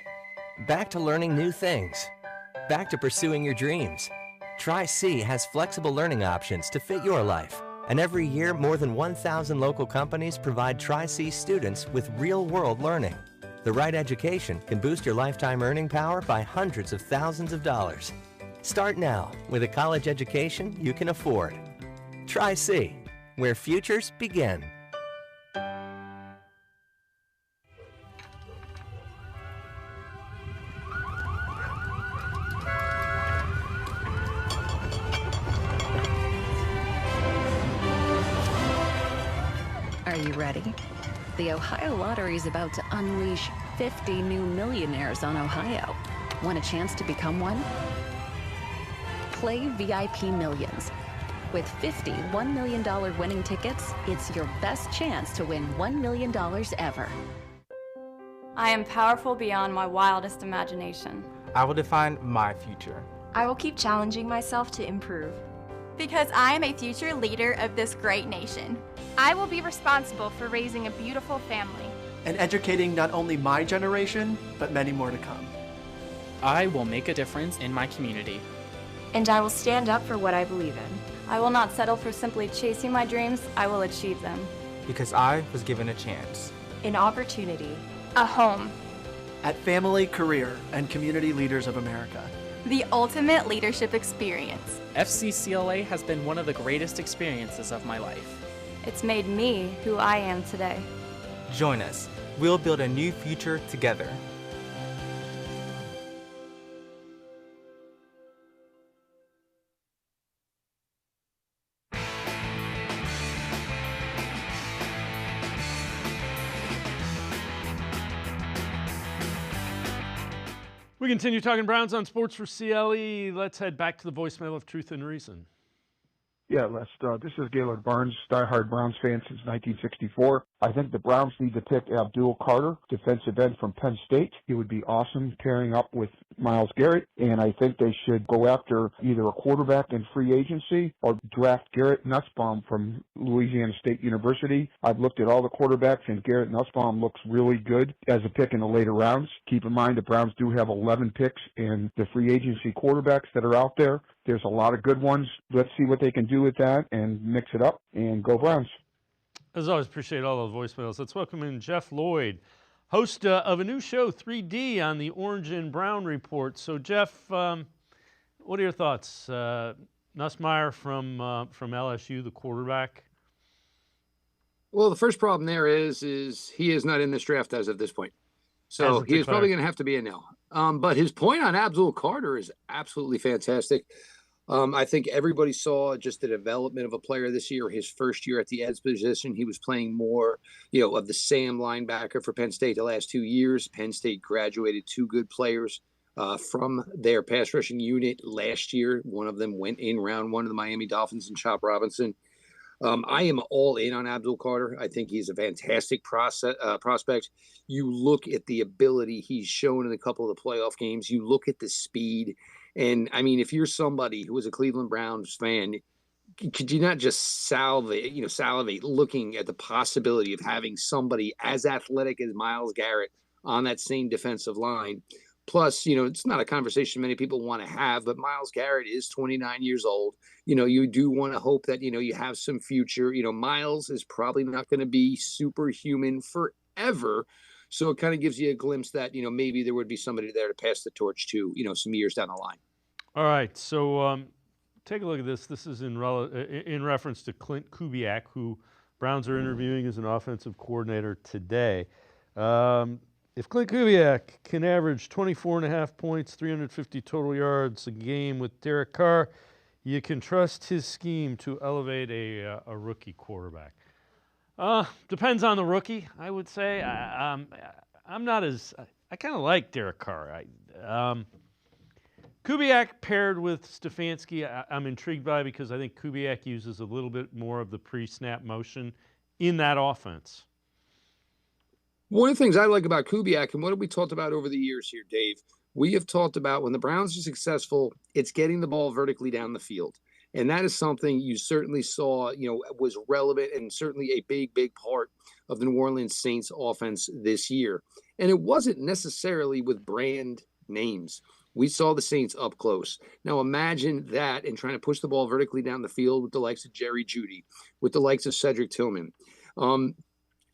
Back to learning new things. Back to pursuing your dreams. Tri-C has flexible learning options to fit your life. And every year, more than 1,000 local companies provide Tri-C students with real-world learning. The right education can boost your lifetime earning power by hundreds of thousands of dollars. Start now with a college education you can afford. Tri-C, where futures begin. you ready? The Ohio Lottery is about to unleash 50 new millionaires on Ohio. Want a chance to become one? Play VIP Millions. With 50 $1 million winning tickets, it's your best chance to win $1 million ever. I am powerful beyond my wildest imagination. I will define my future. I will keep challenging myself to improve. Because I am a future leader of this great nation. I will be responsible for raising a beautiful family. And educating not only my generation, but many more to come. I will make a difference in my community. And I will stand up for what I believe in. I will not settle for simply chasing my dreams, I will achieve them. Because I was given a chance. An opportunity. A home. At Family, Career, and Community Leaders of America. The ultimate leadership experience. FCCLA has been one of the greatest experiences of my life. It's made me who I am today. Join us. We'll build a new future together. We continue talking Browns on Sports for CLE. Let's head back to the voicemail of Truth and Reason. Yeah, Les. This is Gaylord Barnes, diehard Browns fan since 1964. I think the Browns need to pick Abdul Carter, defensive end from Penn State. He would be awesome pairing up with Myles Garrett, and I think they should go after either a quarterback in free agency or draft Garrett Nussbaum from Louisiana State University. I've looked at all the quarterbacks, and Garrett Nussbaum looks really good as a pick in the later rounds. Keep in mind the Browns do have 11 picks in the free agency quarterbacks that are out there. There's a lot of good ones. Let's see what they can do with that and mix it up and go Browns. As always, appreciate all those voicemails. Let's welcome in Jeff Lloyd, host of a new show, 3D, on the Orange and Brown Report. So, Jeff, what are your thoughts? Nussmeier from LSU, the quarterback. Well, the first problem there is he is not in this draft as of this point. So he is probably going to have to be a no. But his point on Abdul Carter is absolutely fantastic. I think everybody saw just the development of a player this year. His first year at the edge position, he was playing more, of the Sam linebacker for Penn State the last 2 years. Penn State graduated 2 good players from their pass rushing unit last year. One of them went in round 1 of the Miami Dolphins and Chop Robinson. I am all in on Abdul Carter. I think he's a fantastic prospect. You look at the ability he's shown in a couple of the playoff games. You look at the speed. And, I mean, if you're somebody who is a Cleveland Browns fan, could you not just salivate looking at the possibility of having somebody as athletic as Myles Garrett on that same defensive line? Plus, it's not a conversation many people want to have, but Myles Garrett is 29 years old. You do want to hope that, you have some future. Myles is probably not going to be superhuman forever. So it kind of gives you a glimpse that, maybe there would be somebody there to pass the torch to, some years down the line. All right. So take a look at this. This is in reference to Clint Kubiak, who Browns are interviewing as an offensive coordinator today. If Clint Kubiak can average 24.5 points, 350 total yards a game with Derek Carr, you can trust his scheme to elevate a rookie quarterback. Depends on the rookie, I would say. I kind of like Derek Carr. Kubiak paired with Stefanski, I'm intrigued by because I think Kubiak uses a little bit more of the pre-snap motion in that offense. One of the things I like about Kubiak, and what have we talked about over the years here, Dave? We have talked about when the Browns are successful, it's getting the ball vertically down the field. And that is something you certainly saw, was relevant and certainly a big, big part of the New Orleans Saints offense this year. And it wasn't necessarily with brand names. We saw the Saints up close. Now imagine that and trying to push the ball vertically down the field with the likes of Jerry Jeudy, with the likes of Cedric Tillman. I'm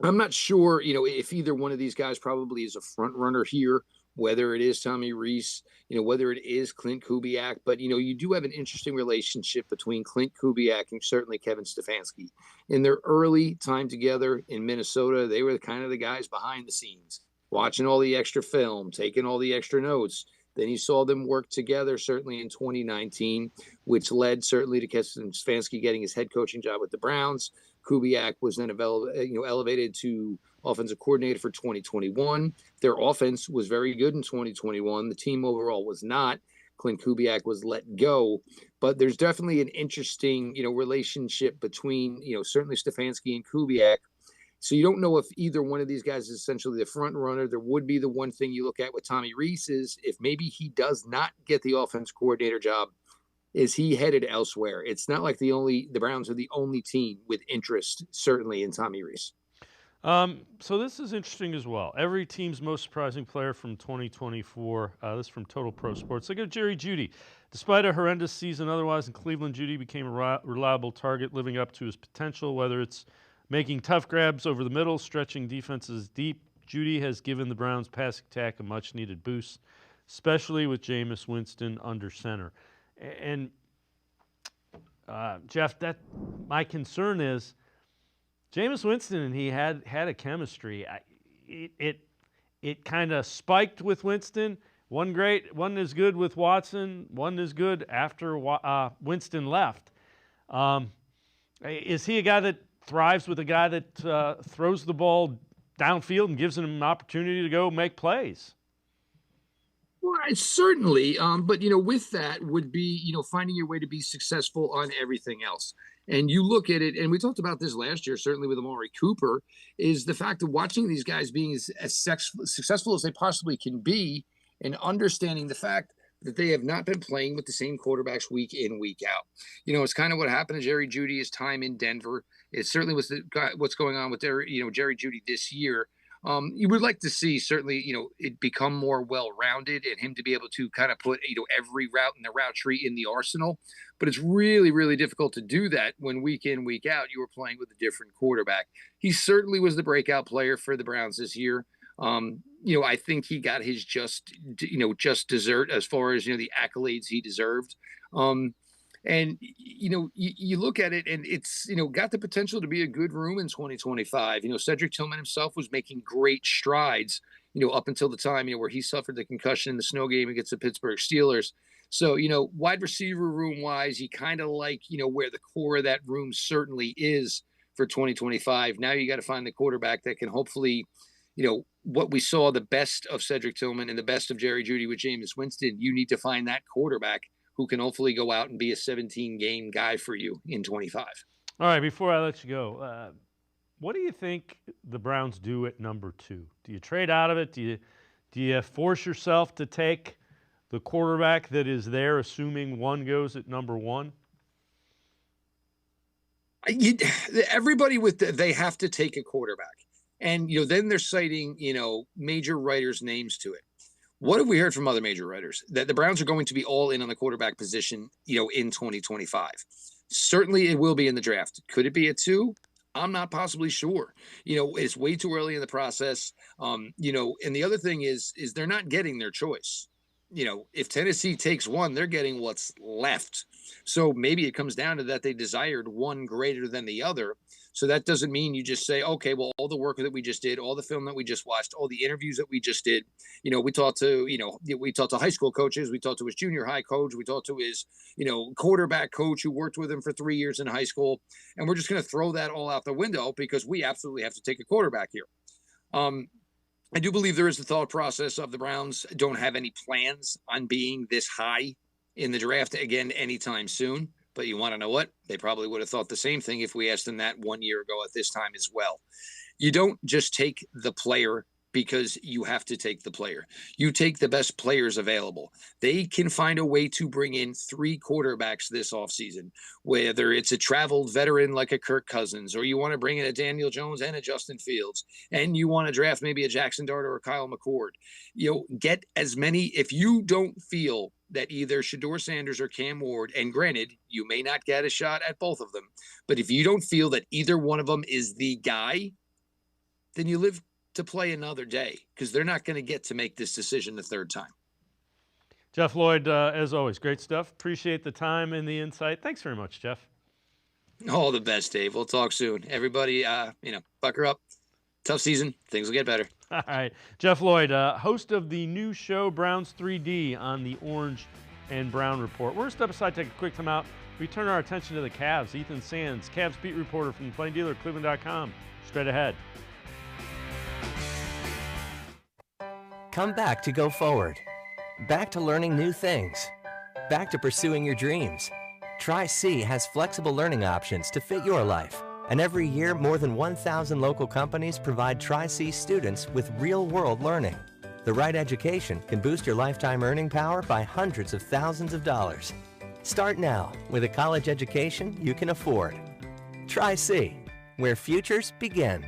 not sure, if either one of these guys probably is a front runner here, whether it is Tommy Rees, whether it is Clint Kubiak. But, you do have an interesting relationship between Clint Kubiak and certainly Kevin Stefanski. In their early time together in Minnesota, they were kind of the guys behind the scenes, watching all the extra film, taking all the extra notes. Then you saw them work together, certainly in 2019, which led certainly to Kevin Stefanski getting his head coaching job with the Browns. Kubiak was then elevated to offensive coordinator for 2021. Their offense was very good in 2021. The team overall was not. Clint Kubiak was let go, but there's definitely an interesting, relationship between, certainly Stefanski and Kubiak. So you don't know if either one of these guys is essentially the front runner. There would be the one thing you look at with Tommy Rees is if maybe he does not get the offense coordinator job, is he headed elsewhere? It's not like the Browns are the only team with interest, certainly, in Tommy Rees. So this is interesting as well. Every team's most surprising player from 2024. This is from Total Pro Sports. Look at Jerry Jeudy. Despite a horrendous season otherwise in Cleveland, Jeudy became a reliable target, living up to his potential, whether it's making tough grabs over the middle, stretching defenses deep. Jeudy has given the Browns' passing attack a much-needed boost, especially with Jameis Winston under center. And, Jeff, my concern is Jameis Winston and he had a chemistry. It kind of spiked with Winston. One is good with Watson. One is good after Winston left. Is he a guy that thrives with a guy that throws the ball downfield and gives him an opportunity to go make plays? Well, certainly. But, with that would be, finding your way to be successful on everything else. And you look at it, and we talked about this last year, certainly with Amari Cooper, is the fact of watching these guys being as successful as they possibly can be and understanding the fact that they have not been playing with the same quarterbacks week in, week out. It's kind of what happened to Jerry Jeudy his time in Denver. It certainly was what's going on with Jerry Jeudy this year. You would like to see certainly, it become more well-rounded and him to be able to kind of put, every route in the route tree in the arsenal. But it's really, really difficult to do that when week in, week out, you were playing with a different quarterback. He certainly was the breakout player for the Browns this year. I think he got his just dessert as far as, the accolades he deserved. And, you look at it and it's, got the potential to be a good room in 2025. Cedric Tillman himself was making great strides, up until the time, where he suffered the concussion in the snow game against the Pittsburgh Steelers. So, wide receiver room wise, you kind of like, where the core of that room certainly is for 2025. Now you got to find the quarterback that can hopefully, what we saw the best of Cedric Tillman and the best of Jerry Jeudy with Jameis Winston. You need to find that quarterback who can hopefully go out and be a 17-game guy for you in 25. All right, before I let you go, what do you think the Browns do at number 2? Do you trade out of it? Do you force yourself to take the quarterback that is there, assuming one goes at number 1? Everybody they have to take a quarterback. And, then they're citing, major writers' names to it. What have we heard from other major writers? That the Browns are going to be all in on the quarterback position, in 2025. Certainly it will be in the draft. Could it be at 2? I'm not possibly sure. It's way too early in the process. And the other thing is they're not getting their choice. If Tennessee takes one, they're getting what's left. So maybe it comes down to that they desired one greater than the other. So that doesn't mean you just say, okay, well, all the work that we just did, all the film that we just watched, all the interviews that we just did, we talked to high school coaches, we talked to his junior high coach, we talked to his, quarterback coach who worked with him for 3 years in high school. And we're just going to throw that all out the window because we absolutely have to take a quarterback here. I do believe there is the thought process of the Browns don't have any plans on being this high in the draft again anytime soon. But you want to know what? They probably would have thought the same thing if we asked them that 1 year ago at this time as well. You don't just take the player because you have to take the player. You take the best players available. They can find a way to bring in 3 quarterbacks this offseason, whether it's a traveled veteran like a Kirk Cousins, or you want to bring in a Daniel Jones and a Justin Fields, and you want to draft maybe a Jackson Dart or a Kyle McCord. Get as many. If you don't feel that either Shedeur Sanders or Cam Ward, and granted, you may not get a shot at both of them, but if you don't feel that either one of them is the guy, then you live to play another day because they're not going to get to make this decision the third time. Jeff Lloyd, as always, great stuff. Appreciate the time and the insight. Thanks very much, Jeff. All the best, Dave. We'll talk soon. Everybody, bucker up. Tough season. Things will get better. All right. Jeff Lloyd, host of the new show Browns 3D on the Orange and Brown Report. We're going to step aside, take a quick time out. We turn our attention to the Cavs. Ethan Sands, Cavs beat reporter from the Plain Dealer, cleveland.com. Straight ahead. Come back to go forward. Back to learning new things. Back to pursuing your dreams. Tri-C has flexible learning options to fit your life. And every year, more than 1,000 local companies provide Tri-C students with real-world learning. The right education can boost your lifetime earning power by hundreds of thousands of dollars. Start now with a college education you can afford. Tri-C, where futures begin.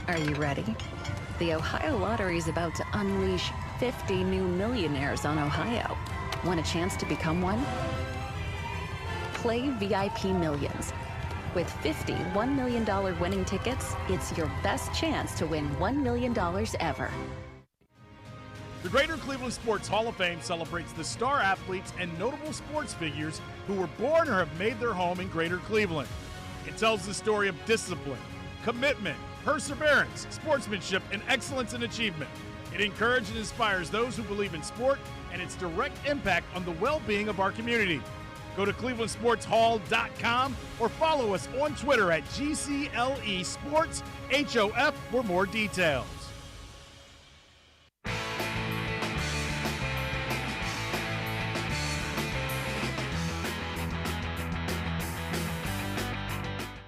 Are you ready? The Ohio Lottery is about to unleash 50 new millionaires on Ohio. Want a chance to become one? Play VIP Millions. With 50 $1 million winning tickets, it's your best chance to win $1 million ever. The Greater Cleveland Sports Hall of Fame celebrates the star athletes and notable sports figures who were born or have made their home in Greater Cleveland. It tells the story of discipline, commitment, perseverance, sportsmanship, and excellence in achievement. It encourages and inspires those who believe in sport and its direct impact on the well-being of our community. Go to clevelandsportshall.com or follow us on Twitter at GCLE Sports HOF for more details.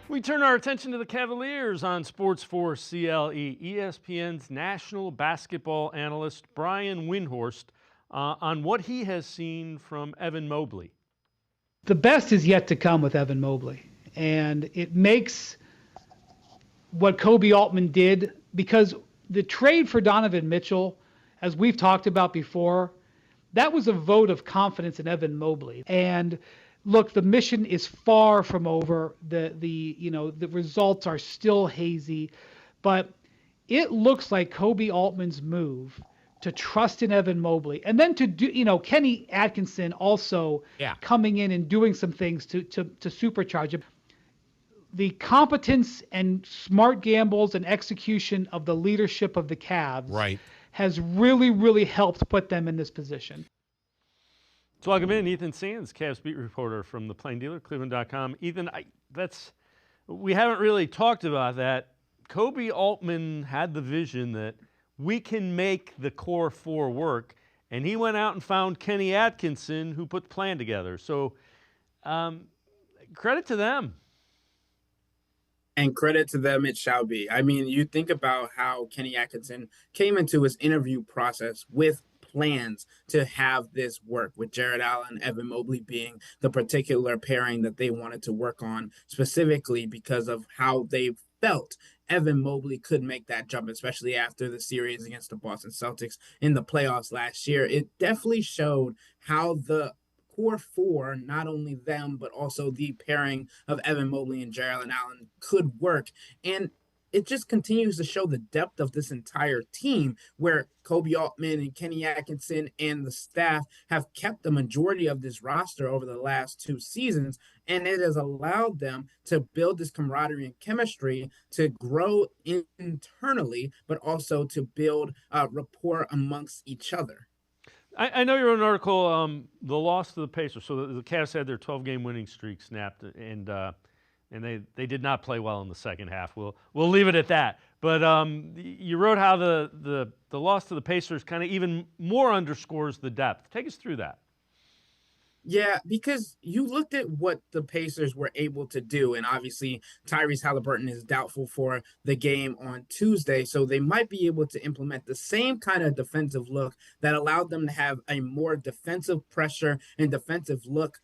We turn our attention to the Cavaliers on Sports4CLE. ESPN's national basketball analyst Brian Windhorst on what he has seen from Evan Mobley. The best is yet to come with Evan Mobley, and it makes what Kobe Altman did, because the trade for Donovan Mitchell, as we've talked about before, that was a vote of confidence in Evan Mobley. And look, the mission is far from over. The results are still hazy, but it looks like Kobe Altman's move to trust in Evan Mobley, and then to do, Kenny Atkinson also coming in and doing some things to supercharge him. The competence and smart gambles and execution of the leadership of the Cavs has really, really helped put them in this position. Let's welcome in Ethan Sands, Cavs beat reporter from the Plain Dealer, cleveland.com. Ethan, we haven't really talked about that. Kobe Altman had the vision that we can make the core four work, and he went out and found Kenny Atkinson, who put the plan together. So credit to them. And credit to them it shall be. I mean, you think about how Kenny Atkinson came into his interview process with plans to have this work, with Jared Allen, Evan Mobley being the particular pairing that they wanted to work on, specifically because of how they felt Evan Mobley could make that jump, especially after the series against the Boston Celtics in the playoffs last year. It definitely showed how the core four, not only them, but also the pairing of Evan Mobley and Jared Allen could work. And it just continues to show the depth of this entire team, where Kobe Altman and Kenny Atkinson and the staff have kept the majority of this roster over the last 2 seasons, and it has allowed them to build this camaraderie and chemistry, to grow internally, but also to build rapport amongst each other. I know you wrote an article, the loss to the Pacers. So the Cavs had their 12-game winning streak snapped, and they did not play well in the second half. We'll leave it at that. But you wrote how the loss to the Pacers kind of even more underscores the depth. Take us through that. Yeah, because you looked at what the Pacers were able to do, and obviously Tyrese Halliburton is doubtful for the game on Tuesday, so they might be able to implement the same kind of defensive look that allowed them to have a more defensive pressure and defensive look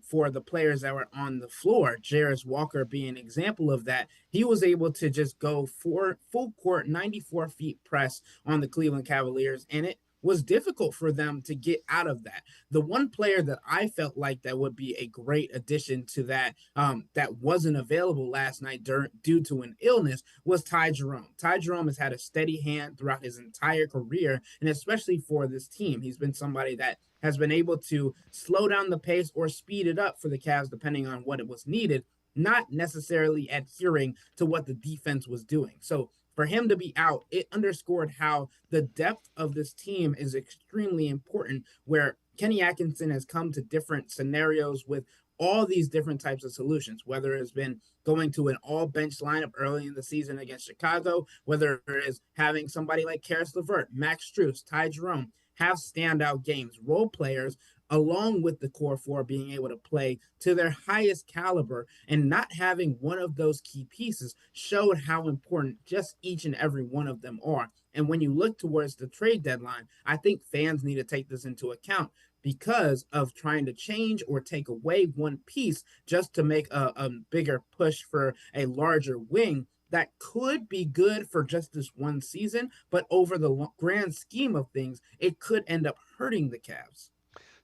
for the players that were on the floor. Jarris Walker being an example of that. He was able to just go for full court, 94 feet press on the Cleveland Cavaliers, and it was difficult for them to get out of that. The one player that I felt like that would be a great addition to that, that wasn't available last night due to an illness, was Ty Jerome. Ty Jerome has had a steady hand throughout his entire career, and especially for this team. He's been somebody that has been able to slow down the pace or speed it up for the Cavs depending on what it was needed, not necessarily adhering to what the defense was doing. So for him to be out, it underscored how the depth of this team is extremely important, where Kenny Atkinson has come to different scenarios with all these different types of solutions, whether it's been going to an all-bench lineup early in the season against Chicago, whether it is having somebody like Karis LeVert, Max Strus, Ty Jerome have standout games, role players along with the core four being able to play to their highest caliber, and not having one of those key pieces showed how important just each and every one of them are. And when you look towards the trade deadline, I think fans need to take this into account because of trying to change or take away one piece just to make a bigger push for a larger wing that could be good for just this one season, but over the grand scheme of things, it could end up hurting the Cavs.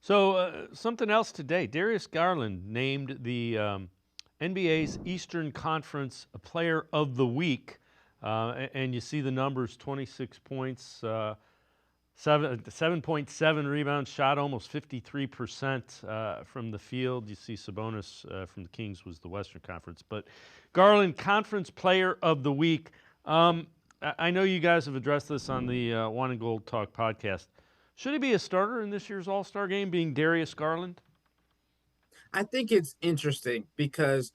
So something else today, Darius Garland named the NBA's Eastern Conference Player of the Week, and you see the numbers, 26 points, 7.7 rebounds, shot almost 53% from the field. You see Sabonis from the Kings was the Western Conference, but Garland, Conference Player of the Week. I know you guys have addressed this on the Wine and Gold Talk podcast. Should he be a starter in this year's All-Star game, being Darius Garland? I think it's interesting because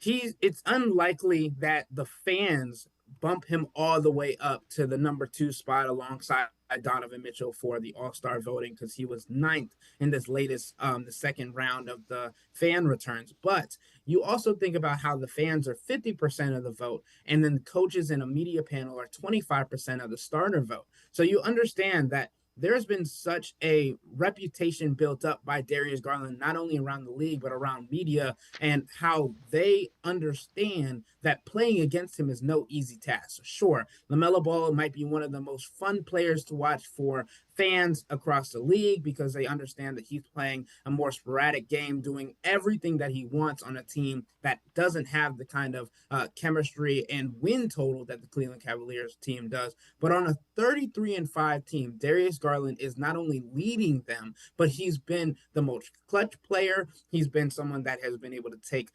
it's unlikely that the fans bump him all the way up to the number 2 spot alongside Donovan Mitchell for the All-Star voting, because he was 9th in this latest, the second round of the fan returns. But you also think about how the fans are 50% of the vote, and then the coaches and a media panel are 25% of the starter vote. So you understand that there's been such a reputation built up by Darius Garland, not only around the league, but around media, and how they understand that playing against him is no easy task. Sure, LaMelo Ball might be one of the most fun players to watch for fans across the league because they understand that he's playing a more sporadic game, doing everything that he wants on a team that doesn't have the kind of chemistry and win total that the Cleveland Cavaliers team does. But on a 33-5 team, Darius Garland is not only leading them, but he's been the most clutch player. He's been someone that has been able to take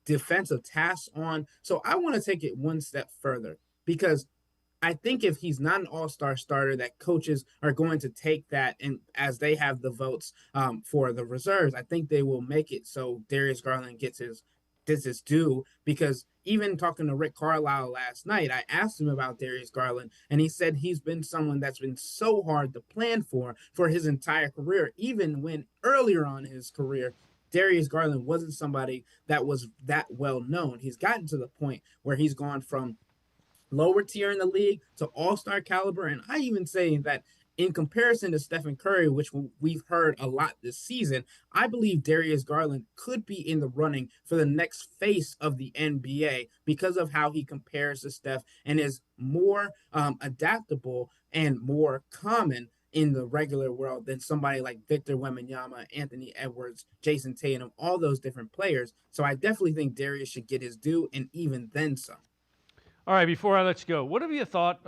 defensive tasks on. So I want to take it one step further, because I think if he's not an all-star starter, that coaches are going to take that, and as they have the votes for the reserves, I think they will make it so Darius Garland gets his due. Because even talking to Rick Carlisle last night, I asked him about Darius Garland, and he said he's been someone that's been so hard to plan for his entire career, even when earlier on in his career, Darius Garland wasn't somebody that was that well known. He's gotten to the point where he's gone from lower tier in the league to all-star caliber. And I even say that in comparison to Stephen Curry, which we've heard a lot this season, I believe Darius Garland could be in the running for the next face of the NBA because of how he compares to Steph and is more adaptable and more common in the regular world than somebody like Victor Wembanyama, Anthony Edwards, Jason Tatum, all those different players. So I definitely think Darius should get his due, and even then some. All right, before I let you go, what have you thought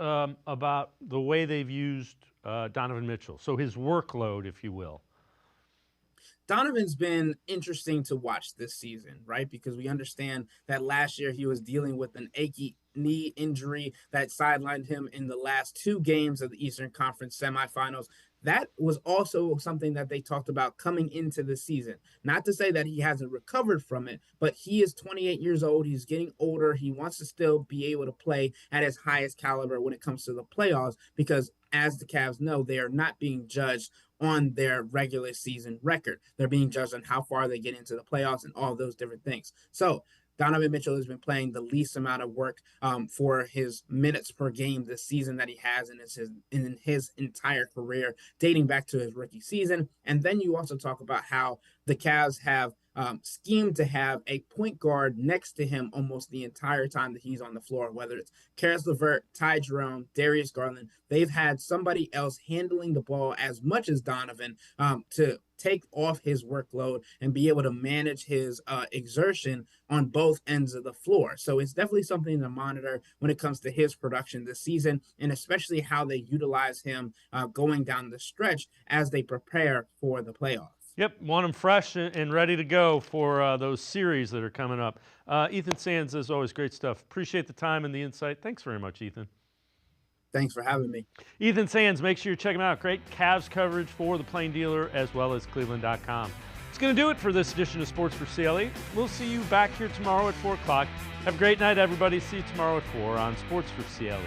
about the way they've used Donovan Mitchell? So his workload, if you will. Donovan's been interesting to watch this season, right? Because we understand that last year he was dealing with an achy knee injury that sidelined him in the last 2 games of the Eastern Conference semifinals. That was also something that they talked about coming into the season. Not to say that he hasn't recovered from it, but he is 28 years old. He's getting older. He wants to still be able to play at his highest caliber when it comes to the playoffs, because as the Cavs know, they are not being judged on their regular season record. They're being judged on how far they get into the playoffs and all those different things. So Donovan Mitchell has been playing the least amount of work for his minutes per game this season that he has in his entire career, dating back to his rookie season. And then you also talk about how the Cavs have schemed to have a point guard next to him almost the entire time that he's on the floor, whether it's Karis LeVert, Ty Jerome, Darius Garland. They've had somebody else handling the ball as much as Donovan to take off his workload and be able to manage his exertion on both ends of the floor. So it's definitely something to monitor when it comes to his production this season, and especially how they utilize him going down the stretch as they prepare for the playoffs. Yep, want them fresh and ready to go for those series that are coming up. Ethan Sands, as always, great stuff. Appreciate the time and the insight. Thanks very much, Ethan. Thanks for having me. Ethan Sands, make sure you check him out. Great Cavs coverage for the Plain Dealer as well as cleveland.com. It's going to do it for this edition of Sports for CLE. We'll see you back here tomorrow at 4 o'clock. Have a great night, everybody. See you tomorrow at 4 on Sports for CLE.